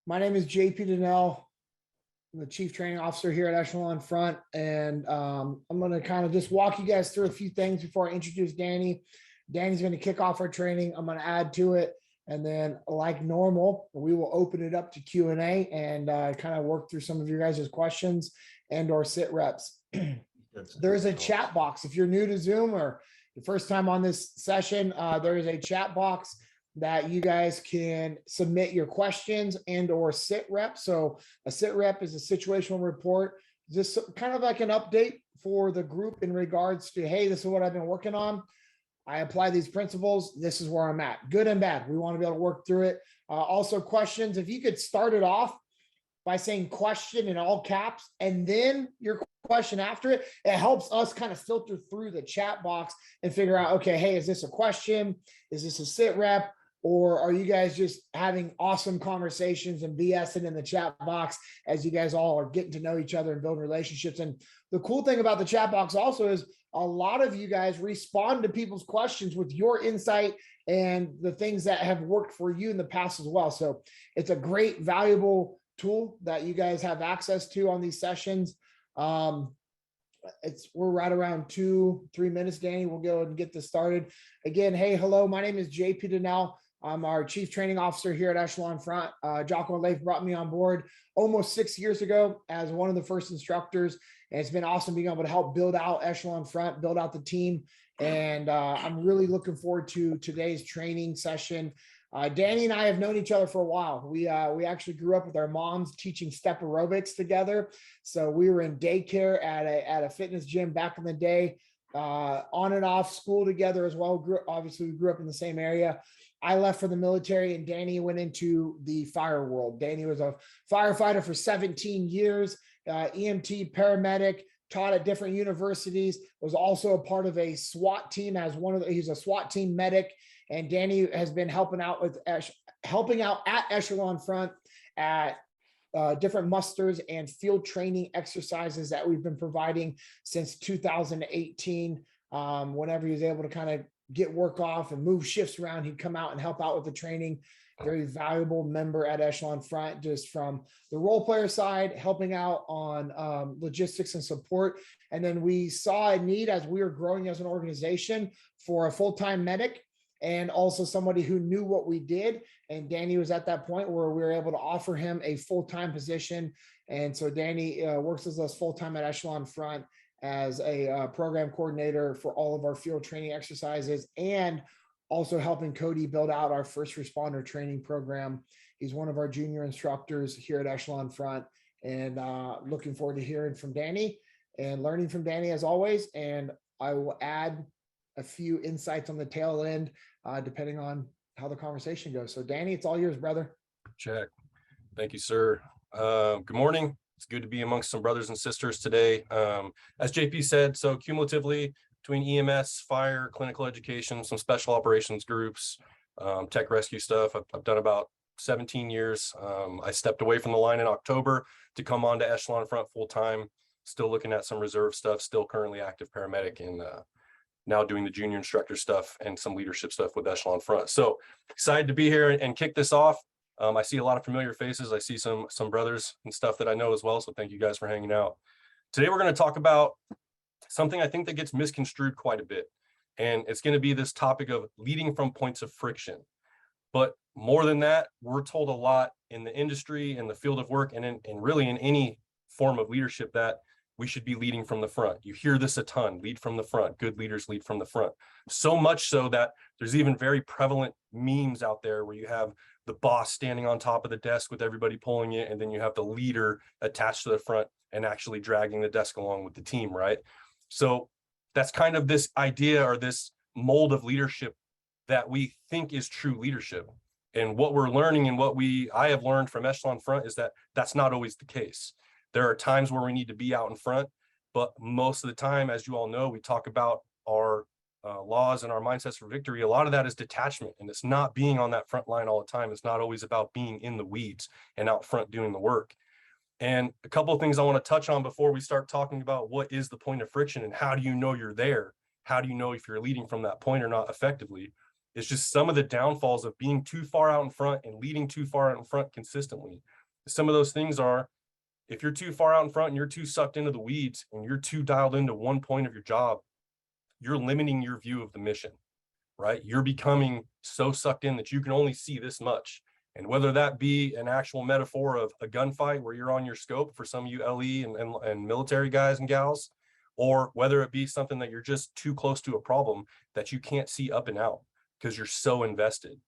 My name is JP Dinnell. I'm the Chief Training Officer here at Echelon Front, and I'm going to kind of just walk you guys through a few things before I introduce Danny. Danny's going to kick off our training. I'm going to add to it, and then, like normal, we will open it up to Q&A and kind of work through some of your guys' questions and/or sit reps. There's a chat box. If you're new to Zoom or the first time on this session, there is a chat box that you guys can submit your questions and/or sit rep. So a sit rep is a situational report, just kind of like an update for the group in regards to, hey, this is what I've been working on. I apply these principles. This is where I'm at, good and bad. We want to be able to work through it. Also questions, if you could start it off by saying question in all caps and then your question after it, it helps us kind of filter through the chat box and figure out, okay, hey, is this a question? Is this a sit rep? Or are you guys just having awesome conversations and BSing in the chat box as you guys all are getting to know each other and building relationships? And the cool thing about the chat box also is a lot of you guys respond to people's questions with your insight and the things that have worked for you in the past as well. So it's a great, valuable tool that you guys have access to on these sessions. We're right around 2-3 minutes, Danny. We'll go and get this started. Again, hey, hello, my name is JP Dinnell. I'm our Chief Training Officer here at Echelon Front. Jocko and Leif brought me on board almost 6 years ago as one of the first instructors. And it's been awesome being able to help build out Echelon Front, build out the team. And I'm really looking forward to today's training session. Danny and I have known each other for a while. We actually grew up with our moms teaching step aerobics together. So we were in daycare at a fitness gym back in the day, on and off school together as well. Obviously, we grew up in the same area. I left for the military and Danny went into the fire world. Danny was a firefighter for 17 years, EMT, paramedic, taught at different universities, was also a part of a SWAT team as he's a SWAT team medic. And Danny has been helping out at Echelon Front at different musters and field training exercises that we've been providing since 2018. Whenever he was able to kind of get work off and move shifts around, he'd come out and help out with the training. Very valuable member at Echelon Front, just from the role player side, helping out on logistics and support. And then we saw a need as we were growing as an organization for a full-time medic and also somebody who knew what we did. And Danny was at that point where we were able to offer him a full-time position. And so Danny works with us full-time at Echelon Front as a program coordinator for all of our field training exercises and also helping Cody build out our first responder training program. He's one of our junior instructors here at Echelon Front, and looking forward to hearing from Danny and learning from Danny as always. And I will add a few insights on the tail end, depending on how the conversation goes. So Danny, it's all yours, brother. Check. Thank you, sir. Good morning. It's good to be amongst some brothers and sisters today. As JP said, so cumulatively between EMS, fire, clinical education, some special operations groups, tech rescue stuff, I've done about 17 years. I stepped away from the line in October to come on to Echelon Front full time, still looking at some reserve stuff, still currently active paramedic, and now doing the junior instructor stuff and some leadership stuff with Echelon Front. So excited to be here and kick this off. I see a lot of familiar faces. I see some brothers and stuff that I know as well. So thank you guys for hanging out. Today, we're going to talk about something I think that gets misconstrued quite a bit. And it's going to be this topic of leading from points of friction. But more than that, we're told a lot in the industry, in the field of work, and really in any form of leadership that we should be leading from the front. You hear this a ton, lead from the front, good leaders lead from the front. So much so that there's even very prevalent memes out there where you have the boss standing on top of the desk with everybody pulling it, and then you have the leader attached to the front and actually dragging the desk along with the team, right? So that's kind of this idea or this mold of leadership that we think is true leadership. And what we're learning and what I have learned from Echelon Front is that that's not always the case. There are times where we need to be out in front, but most of the time, as you all know, we talk about our laws and our mindsets for victory. A lot of that is detachment, and it's not being on that front line all the time. It's not always about being in the weeds and out front doing the work. And a couple of things I want to touch on before we start talking about what is the point of friction and how do you know you're there? How do you know if you're leading from that point or not effectively? It's just some of the downfalls of being too far out in front and leading too far out in front consistently. Some of those things are, if you're too far out in front and you're too sucked into the weeds and you're too dialed into one point of your job, you're limiting your view of the mission, right? You're becoming so sucked in that you can only see this much. And whether that be an actual metaphor of a gunfight where you're on your scope for some of you LE and military guys and gals, or whether it be something that you're just too close to a problem that you can't see up and out because you're so invested.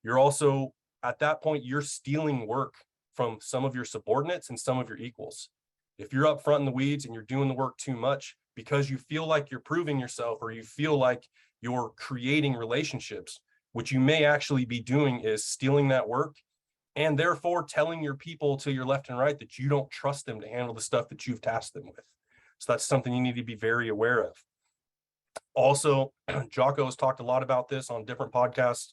You're also, at that point, you're stealing work from some of your subordinates and some of your equals. If you're up front in the weeds and you're doing the work too much because you feel like you're proving yourself, or you feel like you're creating relationships, what you may actually be doing is stealing that work, and therefore telling your people to your left and right that you don't trust them to handle the stuff that you've tasked them with. So that's something you need to be very aware of. Also, Jocko has talked a lot about this on different podcasts.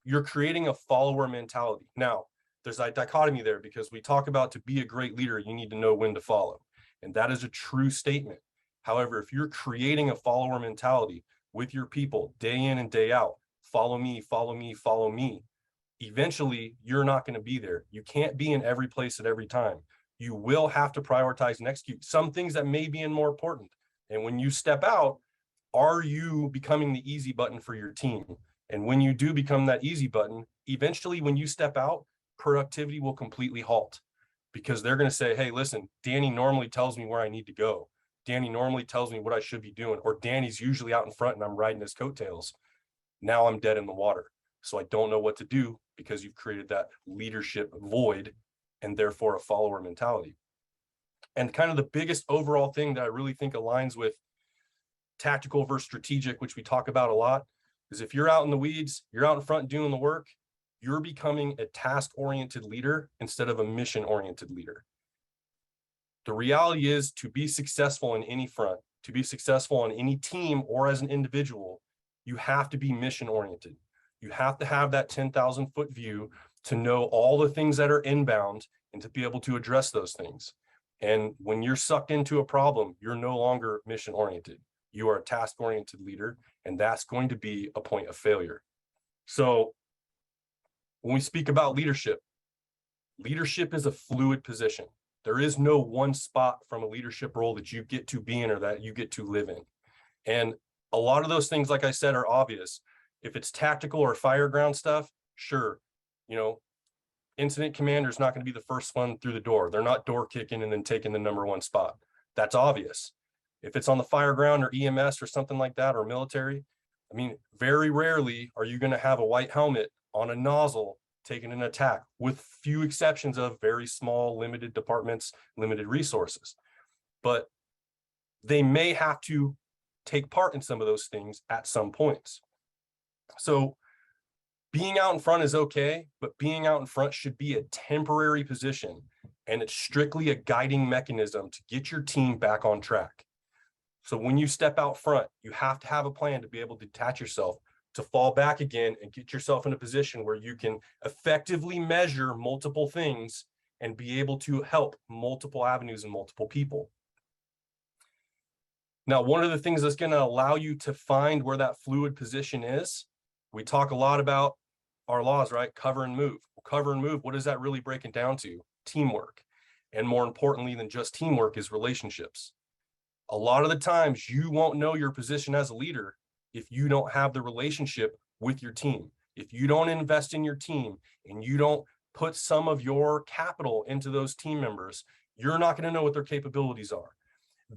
You're creating a follower mentality. Now, there's a dichotomy there, because we talk about, to be a great leader, you need to know when to follow. And that is a true statement. However, if you're creating a follower mentality with your people day in and day out, follow me, follow me, follow me, eventually you're not going to be there. You can't be in every place at every time. You will have to prioritize and execute some things that may be more important. And when you step out, are you becoming the easy button for your team? And when you do become that easy button, eventually when you step out, productivity will completely halt, because they're going to say, hey, listen, Danny normally tells me where I need to go. Danny normally tells me what I should be doing, or Danny's usually out in front and I'm riding his coattails. Now I'm dead in the water. So I don't know what to do, because you've created that leadership void and therefore a follower mentality. And kind of the biggest overall thing that I really think aligns with tactical versus strategic, which we talk about a lot, is if you're out in the weeds, you're out in front doing the work, you're becoming a task-oriented leader instead of a mission-oriented leader. The reality is, to be successful in any front, to be successful on any team or as an individual, you have to be mission-oriented. You have to have that 10,000-foot view to know all the things that are inbound and to be able to address those things. And when you're sucked into a problem, you're no longer mission-oriented. You are a task-oriented leader, and that's going to be a point of failure. So when we speak about leadership, leadership is a fluid position. There is no one spot from a leadership role that you get to be in or that you get to live in. And a lot of those things, like I said, are obvious. If it's tactical or fireground stuff, sure, incident commander is not going to be the first one through the door. They're not door kicking and then taking the number one spot. That's obvious. If it's on the fireground or EMS or something like that, or military, I mean, very rarely are you going to have a white helmet on a nozzle taking an attack, with few exceptions of very small, limited departments, limited resources. But they may have to take part in some of those things at some points. So being out in front is okay, but being out in front should be a temporary position, and it's strictly a guiding mechanism to get your team back on track. So when you step out front, you have to have a plan to be able to detach yourself, to fall back again and get yourself in a position where you can effectively measure multiple things and be able to help multiple avenues and multiple people. Now, one of the things that's going to allow you to find where that fluid position is, we talk a lot about our laws, right? Cover and move. Well, cover and move, what is that really breaking down to? Teamwork. And more importantly than just teamwork is relationships. A lot of the times you won't know your position as a leader if you don't have the relationship with your team. If you don't invest in your team and you don't put some of your capital into those team members, you're not going to know what their capabilities are.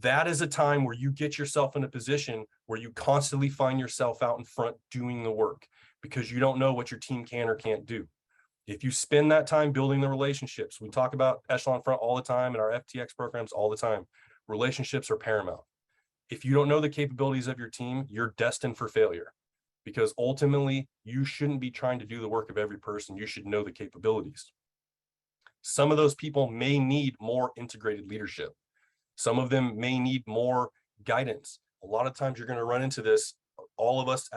That is a time where you get yourself in a position where you constantly find yourself out in front doing the work, because you don't know what your team can or can't do. If you spend that time building the relationships, we talk about Echelon Front all the time in our FTX programs all the time. Relationships are paramount. If you don't know the capabilities of your team, you're destined for failure, because ultimately you shouldn't be trying to do the work of every person. You should know the capabilities. Some of those people may need more integrated leadership. Some of them may need more guidance. A lot of times you're going to run into this. All of us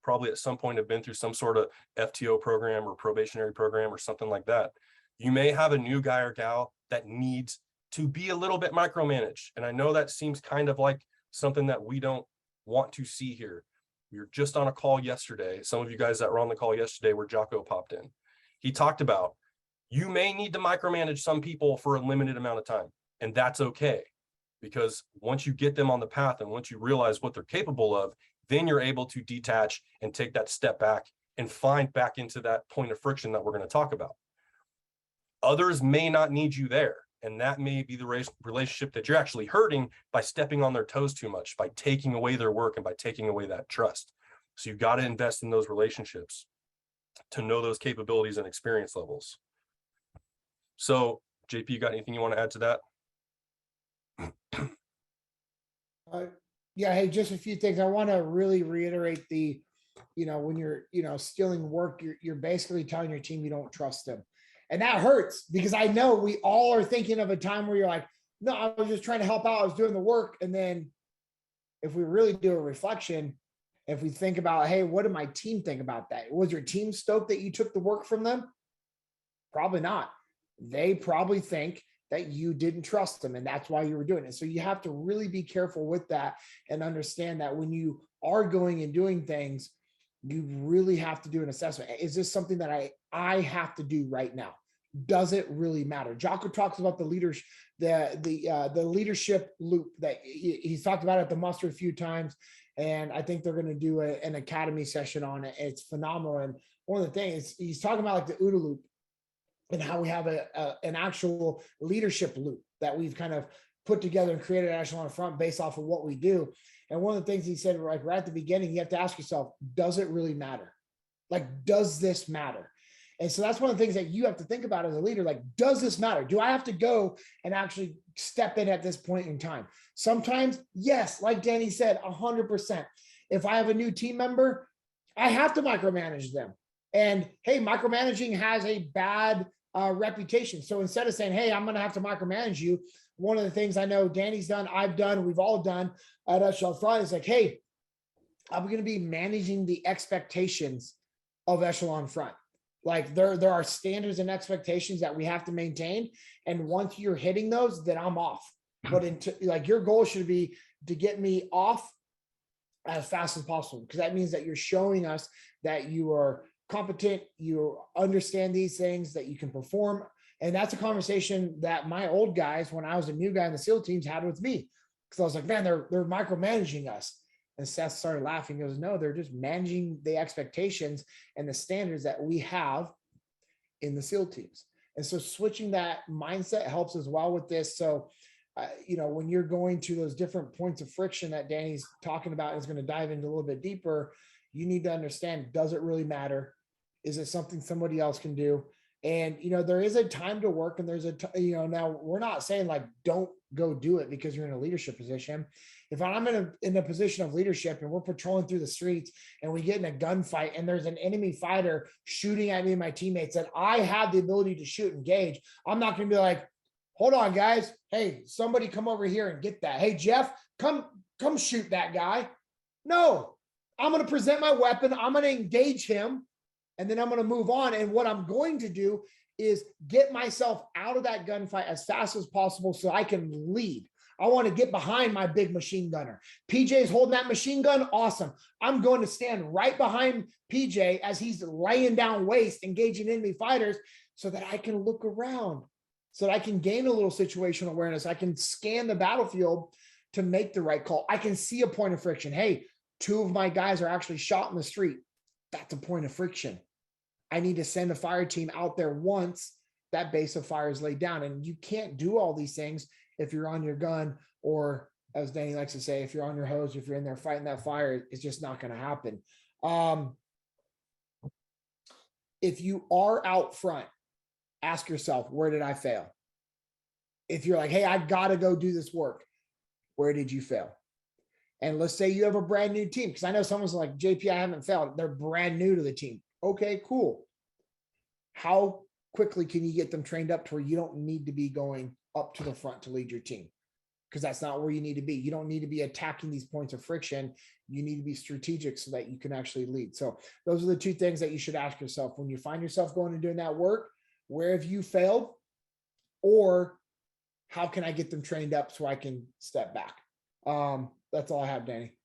probably at some point have been through some sort of FTO program or probationary program or something like that. You may have a new guy or gal that needs to be a little bit micromanaged. And I know that seems kind of like something that we don't want to see here. We were just on a call yesterday. Some of you guys that were on the call yesterday where Jocko popped in. He talked about, you may need to micromanage some people for a limited amount of time, and that's okay. Because once you get them on the path and once you realize what they're capable of, then you're able to detach and take that step back and find back into that point of friction that we're going to talk about. Others may not need you there. And that may be the relationship that you're actually hurting by stepping on their toes too much, by taking away their work and by taking away that trust. So you've got to invest in those relationships to know those capabilities and experience levels. So JP, you got anything you want to add to that? Yeah, hey, just a few things. I want to really reiterate the, when you're, stealing work, you're basically telling your team you don't trust them. And that hurts because I know we all are thinking of a time where you're like, no, I was just trying to help out. I was doing the work. And then if we really do a reflection, if we think about, hey, what did my team think about that? Was your team stoked that you took the work from them? Probably not. They probably think that you didn't trust them, and that's why you were doing it. So you have to really be careful with that and understand that when you are going and doing things, you really have to do an assessment. Is this something that I have to do right now? Does it really matter? Jocko talks about the leadership, the leadership loop that he's talked about at the muster a few times, and I think they're going to do an academy session on it. It's phenomenal. And one of the things he's talking about, like the OODA loop, and how we have an actual leadership loop that we've kind of put together and created at Echelon Front based off of what we do. And one of the things he said, like right at the beginning, you have to ask yourself, does it really matter? Like, does this matter? And so that's one of the things that you have to think about as a leader. Like, does this matter? Do I have to go and actually step in at this point in time? Sometimes, yes, like Danny said, 100%. If I have a new team member, I have to micromanage them. And hey, micromanaging has a bad reputation. So instead of saying, hey, I'm going to have to micromanage you, one of the things I know Danny's done, I've done, we've all done at Echelon Front is like, hey, I'm going to be managing the expectations of Echelon Front. Like there are standards and expectations that we have to maintain. And once you're hitting those, then I'm off. But like your goal should be to get me off as fast as possible, because that means that you're showing us that you are competent, you understand these things, that you can perform. And that's a conversation that my old guys, when I was a new guy in the SEAL teams, had with me. Because I was like, man, they're micromanaging us. And Seth started laughing. He goes, no, they're just managing the expectations and the standards that we have in the SEAL teams. And so switching that mindset helps as well with this. So, when you're going to those different points of friction that Danny's talking about and is going to dive into a little bit deeper, you need to understand, does it really matter? Is it something somebody else can do? And, there is a time to work, and there's now we're not saying like, don't go do it because you're in a leadership position. If I'm in a position of leadership and we're patrolling through the streets and we get in a gunfight and there's an enemy fighter shooting at me and my teammates and I have the ability to shoot and engage, I'm not going to be like, hold on, guys. Hey, somebody come over here and get that. Hey, Jeff, come shoot that guy. No, I'm going to present my weapon. I'm going to engage him. And then I'm going to move on. And what I'm going to do is get myself out of that gunfight as fast as possible so I can lead. I want to get behind my big machine gunner. PJ's holding that machine gun. Awesome. I'm going to stand right behind PJ as he's laying down waste, engaging enemy fighters, so that I can look around, so that I can gain a little situational awareness. I can scan the battlefield to make the right call. I can see a point of friction. Hey, 2 of my guys are actually shot in the street. That's a point of friction. I need to send a fire team out there once that base of fire is laid down. And you can't do all these things if you're on your gun, or as Danny likes to say, if you're on your hose, if you're in there fighting that fire, it's just not going to happen. If you are out front, ask yourself, where did I fail? If you're like, hey, I've got to go do this work, where did you fail? And let's say you have a brand new team, because I know someone's like, JP, I haven't failed. They're brand new to the team. Okay, cool. How quickly can you get them trained up to where you don't need to be going up to the front to lead your team? Because that's not where you need to be. You don't need to be attacking these points of friction. You need to be strategic so that you can actually lead. So those are the 2 things that you should ask yourself when you find yourself going and doing that work. Where have you failed? Or how can I get them trained up so I can step back? That's all I have, Danny.